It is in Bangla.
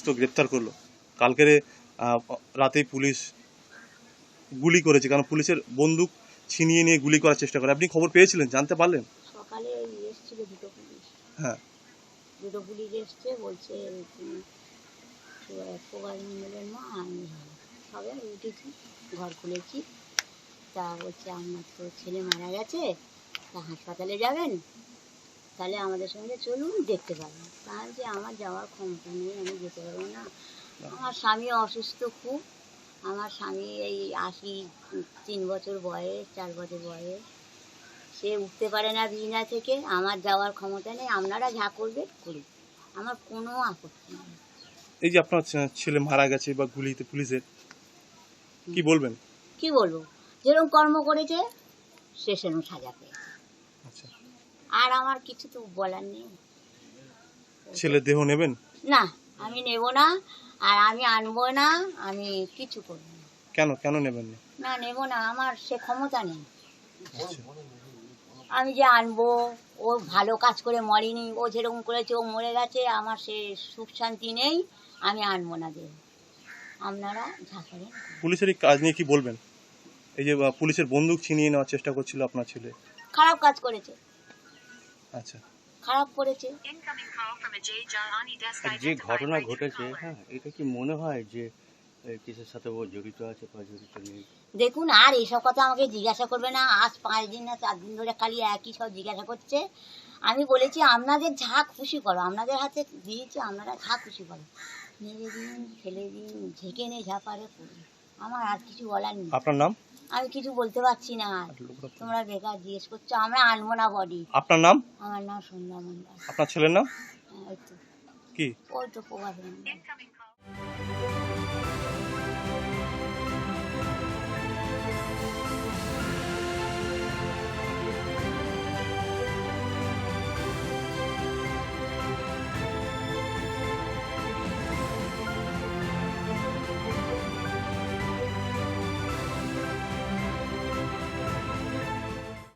তো গ্রেপ্তার করলো, কালকের রাতেই পুলিশ গুলি করেছে, কারণ পুলিশের বন্দুক ছিনিয়ে নিয়ে গুলি করার চেষ্টা করে। আপনি খবর পেয়েছিলেন, জানতে পারলেন? সকালে এসেছিল দুটো পুলিশ, হ্যাঁ, দুটো পুলিশ এসছে, বলছে প্রবাস মন্ডলের মা, আমি সবে উঠেছি, ঘর খুলেছি, তা বলছে আমার তো ছেলে মারা গেছে, তা হাসপাতালে যাবেন, তাহলে আমাদের সঙ্গে চলুন, দেখতে পাবেন। তাহলে যে আমার যাওয়ার ক্ষমতা নেই, আমি যেতে পারবো না। আমার স্বামী অসুস্থ খুব, আমার স্বামী এই 83 বছর বয়স, 4 বছর বয়স, সে উঠতে পারে না বিছানা থেকে, আমার যাওয়ার ক্ষমতা নেই, আপনারা যা করবেন করুন, আমার কোনো আপত্তি নেই। এই যে আপনার ছেলে মারা গেছে বা গুলিতে পুলিশের, কি বলবেন? কি বলবো, যেরকম কর্ম করেছে সে সেরকম সাজা পেয়েছে, আচ্ছা, আর আমার কিছু তো বলার নেই। ছেলের দেহ নেবেন? না, আমি নেব না, আর আমি আনবো না, আমি কিছু করবো না। কেন কেন নেবেন না? না, নেব না, আমার সে ক্ষমতা নেই। আচ্ছা, আমি যে আনবো, ও ভালো কাজ করে মরেনি, ও যেরকম করেছে ও মরে গেছে, আমার সে সুখ শান্তি নেই, আমি আনবো না দেহ, আপনারা যা করেন। পুলিশের এই কাজ নিয়ে কি বলবেন? এই যে পুলিশের বন্দুক ছিনিয়ে নেওয়ার চেষ্টা করছিল আপনার ছেলে। খারাপ কাজ করেছে, আচ্ছা, খারাপ করেছে। আর যে ঘটনা ঘটেছে, হ্যাঁ, এটা কি মনে হয় যে কিসের সাথে ও জড়িত আছে বা জড়িত নেই? দেখুন, আর এসব কথা আমাকে জিজ্ঞাসা করবে না, আজ 5 দিন না 4 দিন ধরে খালি একই সব জিজ্ঞাসা করছে। আমি বলেছি আপনাদের যা খুশি করো, আপনাদের হাতে দিয়েছি, আপনারা যা খুশি করো, মেরে দিন, ফেলে দিন, ঝেঁকে নিয়ে যা পারে করুন, আমার আর কিছু বলার নেই। আপনার নাম? আমি কিছু বলতে পারছি না আর, তোমরা বেকার জিজ্ঞেস করছো, আমরা আনবো না বডি। আপনার নাম? আমার নাম সন্ধ্যা মন্ডল। আপনার ছেলের নাম ওই তো, কি? ওই তো প্রভাস মন্ডল।